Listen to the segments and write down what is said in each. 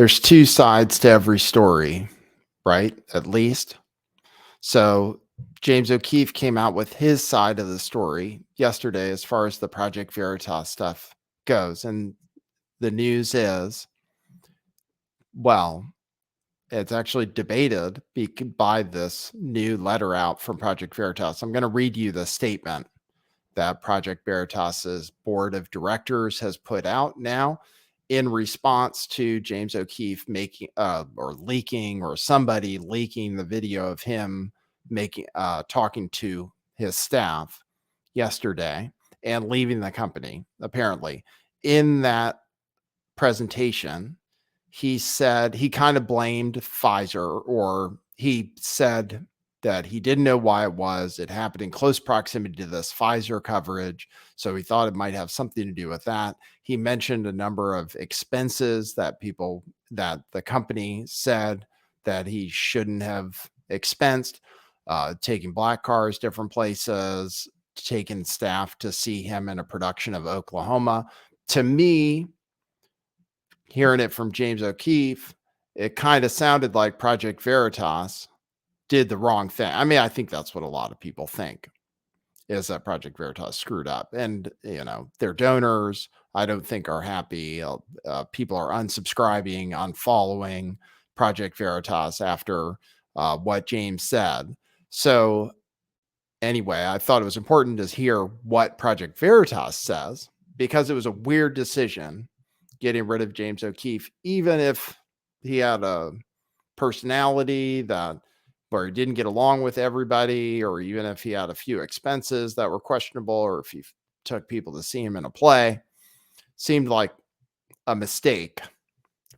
There's two sides to every story, right? At least. So James O'Keefe came out with his side of the story yesterday as far as the Project Veritas stuff goes. And the news is, well, it's actually debated by this new letter out from Project Veritas. I'm going to read you the statement that Project Veritas's board of directors has put out now in response to James O'Keefe making or leaking, or somebody leaking the video of him making talking to his staff yesterday and leaving the company. Apparently, in that presentation, he said he kind of blamed Pfizer, or he said that he didn't know why it was. It happened in close proximity to this Pfizer coverage, so he thought it might have something to do with that. He mentioned a number of expenses that the company said that he shouldn't have expensed, taking black cars different places, taking staff to see him in a production of Oklahoma. To me, hearing it from James O'Keefe, it kind of sounded like Project Veritas did the wrong thing. I mean, I think that's what a lot of people think, is that Project Veritas screwed up. And, their donors, I don't think, are happy. People are unsubscribing, unfollowing Project Veritas after what James said. So anyway, I thought it was important to hear what Project Veritas says, because it was a weird decision getting rid of James O'Keefe, even if he had a personality where he didn't get along with everybody, or even if he had a few expenses that were questionable, or if he took people to see him in a play. Seemed like a mistake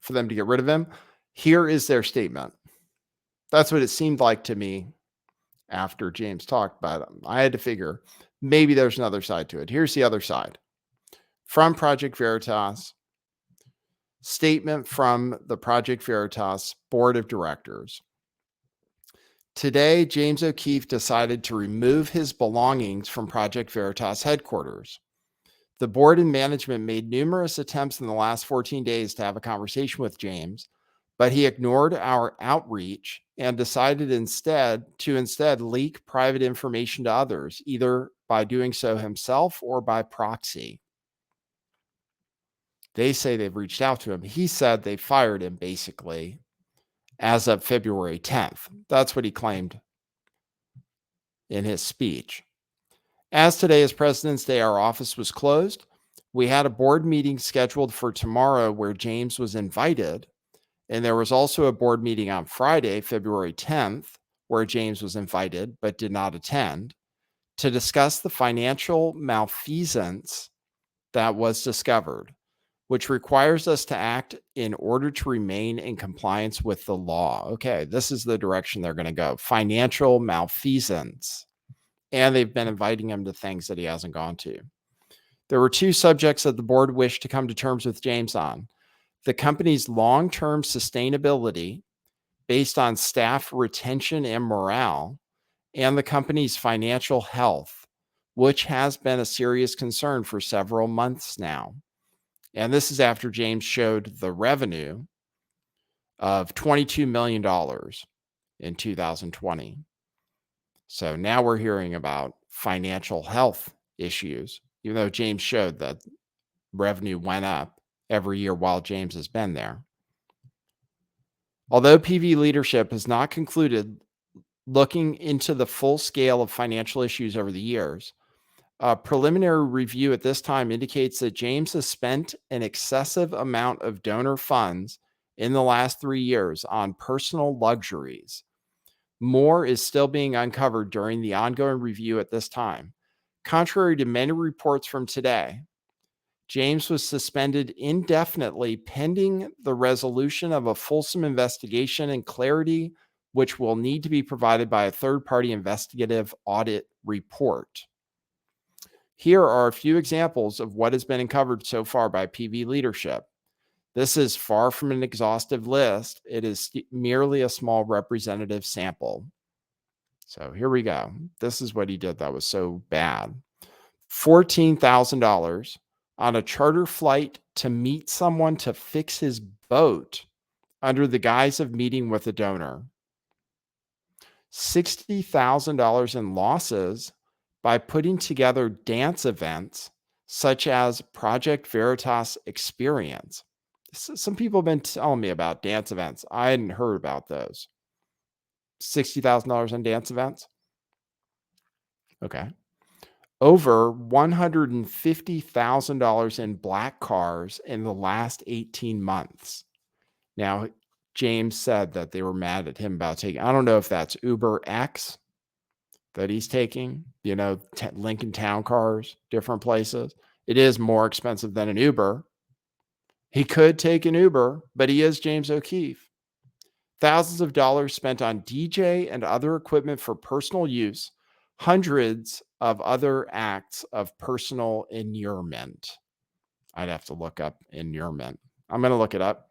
for them to get rid of him. Here is their statement. That's what it seemed like to me after James talked, but I had to figure maybe there's another side to it. Here's the other side. From Project Veritas, statement from the Project Veritas board of directors. Today, James O'Keefe decided to remove his belongings from Project Veritas headquarters. The board and management made numerous attempts in the last 14 days to have a conversation with James, but he ignored our outreach and decided instead leak private information to others, either by doing so himself or by proxy. They say they've reached out to him. He said they fired him, basically, as of February 10th. That's what he claimed in his speech. As today is President's Day, our office was closed. We had a board meeting scheduled for tomorrow where James was invited. And there was also a board meeting on Friday, February 10th, where James was invited but did not attend, to discuss the financial malfeasance that was discovered, which requires us to act in order to remain in compliance with the law. Okay, this is the direction they're going to go. Financial malfeasance. And they've been inviting him to things that he hasn't gone to. There were two subjects that the board wished to come to terms with James on: the company's long-term sustainability based on staff retention and morale, and the company's financial health, which has been a serious concern for several months now. And this is after James showed the revenue of $22 million in 2020. So now we're hearing about financial health issues, even though James showed that revenue went up every year while James has been there. Although PV leadership has not concluded looking into the full scale of financial issues over the years, a preliminary review at this time indicates that James has spent an excessive amount of donor funds in the last 3 years on personal luxuries. More is still being uncovered during the ongoing review at this time. Contrary to many reports from today, James was suspended indefinitely pending the resolution of a fulsome investigation and clarity, which will need to be provided by a third-party investigative audit report. Here are a few examples of what has been uncovered so far by PV leadership. This is far from an exhaustive list. It is merely a small representative sample. So here we go. This is what he did that was so bad. $14,000 on a charter flight to meet someone to fix his boat under the guise of meeting with a donor, $60,000 in losses by putting together dance events such as Project Veritas Experience. Some people have been telling me about dance events. I hadn't heard about those. $60,000 on dance events? Okay. Over $150,000 in black cars in the last 18 months. Now, James said that they were mad at him about taking, I don't know if that's Uber X that he's taking, Lincoln Town cars, different places. It is more expensive than an Uber. He could take an Uber, but he is James O'Keefe. Thousands of dollars spent on DJ and other equipment for personal use, hundreds of other acts of personal inurement. I'd have to look up inurement. I'm going to look it up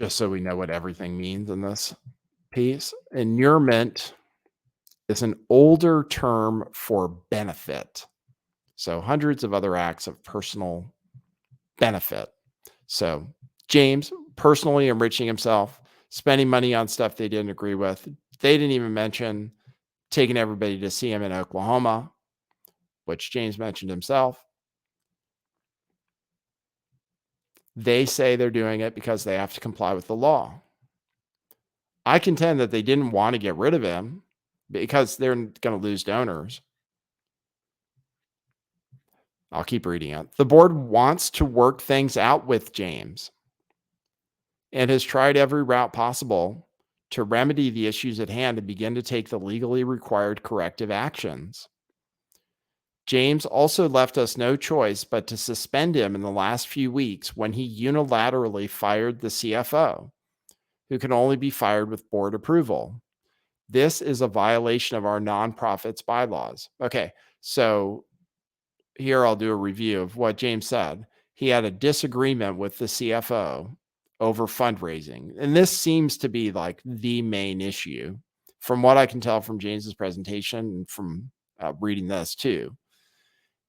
just so we know what everything means in this piece. Inurement is an older term for benefit. So hundreds of other acts of personal benefit. So James personally enriching himself, spending money on stuff they didn't agree with. They didn't even mention taking everybody to see him in Oklahoma, which James mentioned himself. They say they're doing it because they have to comply with the law. I contend that they didn't want to get rid of him because they're going to lose donors. I'll keep reading it. The board wants to work things out with James and has tried every route possible to remedy the issues at hand and begin to take the legally required corrective actions. James also left us no choice but to suspend him in the last few weeks when he unilaterally fired the CFO, who can only be fired with board approval. This is a violation of our nonprofits bylaws. Okay, so here I'll do a review of what James said. He had a disagreement with the CFO over fundraising. And this seems to be like the main issue from what I can tell from James's presentation and from reading this too,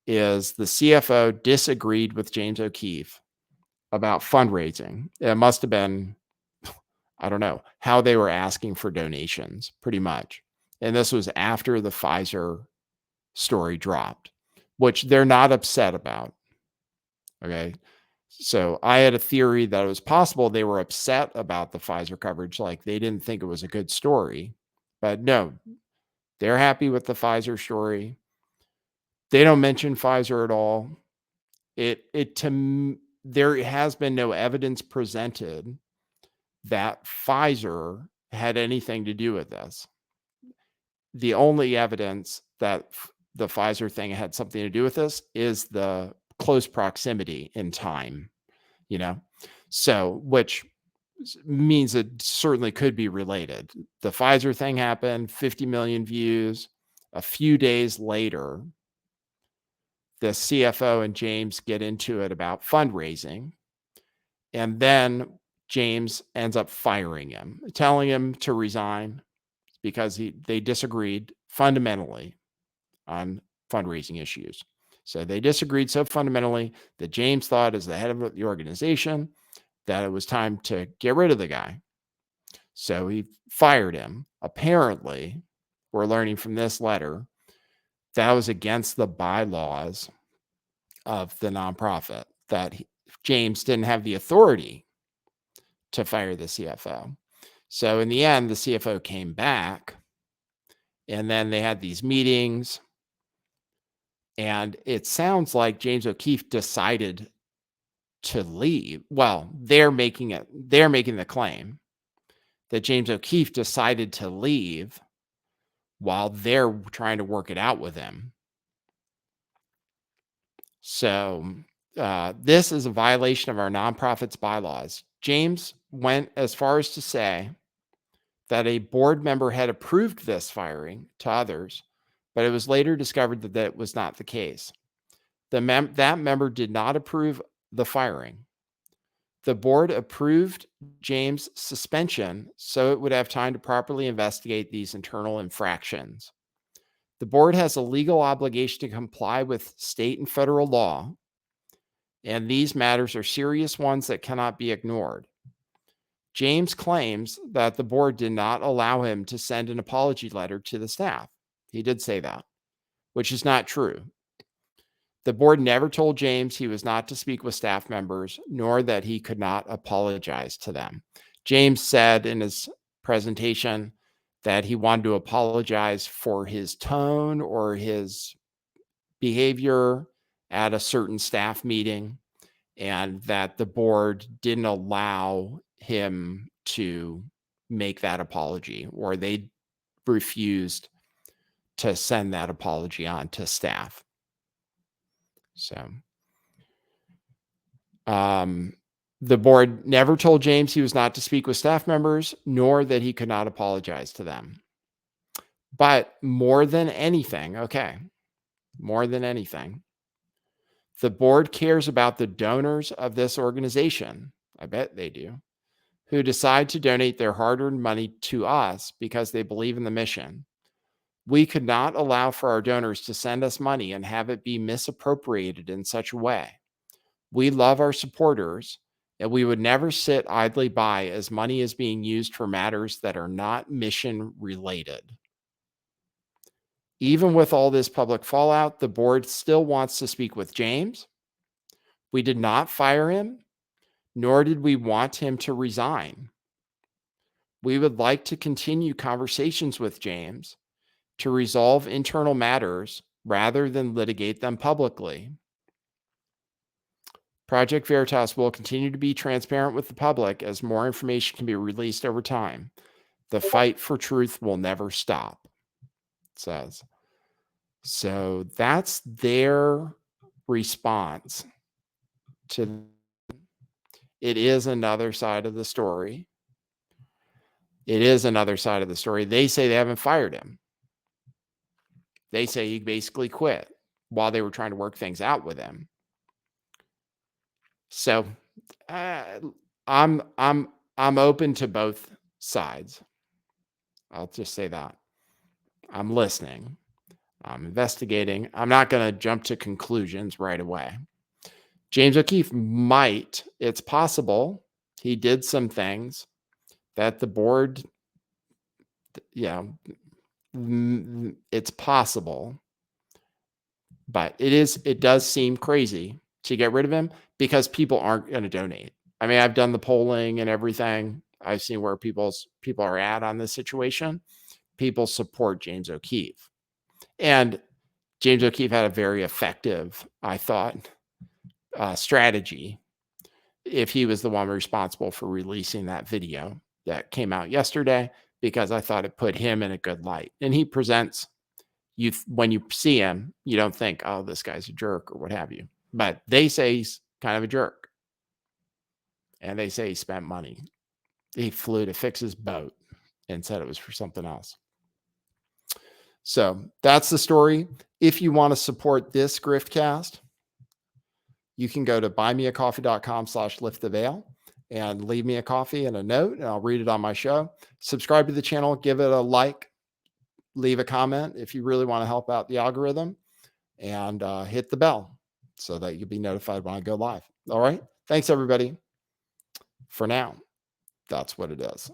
is the CFO disagreed with James O'Keefe about fundraising. It must have been, I don't know, how they were asking for donations, pretty much. And this was after the Pfizer story dropped, which they're not upset about. Okay. So I had a theory that it was possible they were upset about the Pfizer coverage. Like they didn't think it was a good story, but no, they're happy with the Pfizer story. They don't mention Pfizer at all. There has been no evidence presented that Pfizer had anything to do with this. The only evidence that the Pfizer thing had something to do with this is the close proximity in time, so which means it certainly could be related. The Pfizer thing happened, 50 million views. A few days later, the CFO and James get into it about fundraising. And then James ends up firing him, telling him to resign because they disagreed fundamentally on fundraising issues. So they disagreed so fundamentally that James thought, as the head of the organization, that it was time to get rid of the guy. So he fired him. Apparently, we're learning from this letter, that was against the bylaws of the nonprofit, that James didn't have the authority to fire the CFO. So in the end, the CFO came back, and then they had these meetings, and it sounds like James O'Keefe decided to leave. Well, they're making the claim that James O'Keefe decided to leave while they're trying to work it out with him. So this is a violation of our nonprofits bylaws. James went as far as to say that a board member had approved this firing to others, but it was later discovered that that was not the case. That member did not approve the firing. The board approved James' suspension so it would have time to properly investigate these internal infractions. The board has a legal obligation to comply with state and federal law, and these matters are serious ones that cannot be ignored. James claims that the board did not allow him to send an apology letter to the staff. He did say that, which is not true. The board never told James he was not to speak with staff members, nor that he could not apologize to them. James said in his presentation that he wanted to apologize for his tone or his behavior at a certain staff meeting, and that the board didn't allow him to make that apology, or they refused to send that apology on to staff. So, the board never told James he was not to speak with staff members, nor that he could not apologize to them. But more than anything, more than anything, the board cares about the donors of this organization. I bet they do, who decide to donate their hard-earned money to us because they believe in the mission. We could not allow for our donors to send us money and have it be misappropriated in such a way. We love our supporters, and we would never sit idly by as money is being used for matters that are not mission related. Even with all this public fallout, the board still wants to speak with James. We did not fire him, nor did we want him to resign. We would like to continue conversations with James to resolve internal matters rather than litigate them publicly. Project Veritas will continue to be transparent with the public as more information can be released over time. The fight for truth will never stop, it says. So that's their response to it. Is another side of the story. It is another side of the story. They say they haven't fired him. They say he basically quit while they were trying to work things out with him. So I'm open to both sides. I'll just say that. I'm listening. I'm investigating. I'm not going to jump to conclusions right away. James O'Keefe might, it's possible, he did some things that the board, it's possible, but it does seem crazy to get rid of him because people aren't going to donate. I mean, I've done the polling and everything. I've seen where people are at on this situation. People support James O'Keefe. And James O'Keefe had a very effective, I thought, strategy if he was the one responsible for releasing that video that came out yesterday, because I thought it put him in a good light. And he presents, when you see him, you don't think, oh, this guy's a jerk or what have you. But they say he's kind of a jerk. And they say he spent money. He flew to fix his boat and said it was for something else. So that's the story. If you want to support this Griftcast, you can go to buymeacoffee.com/lifttheveil and leave me a coffee and a note, and I'll read it on my show. Subscribe to the channel, give it a like, leave a comment if you really want to help out the algorithm, and hit the bell so that you'll be notified when I go live. All right. Thanks, everybody. For now, that's what it is.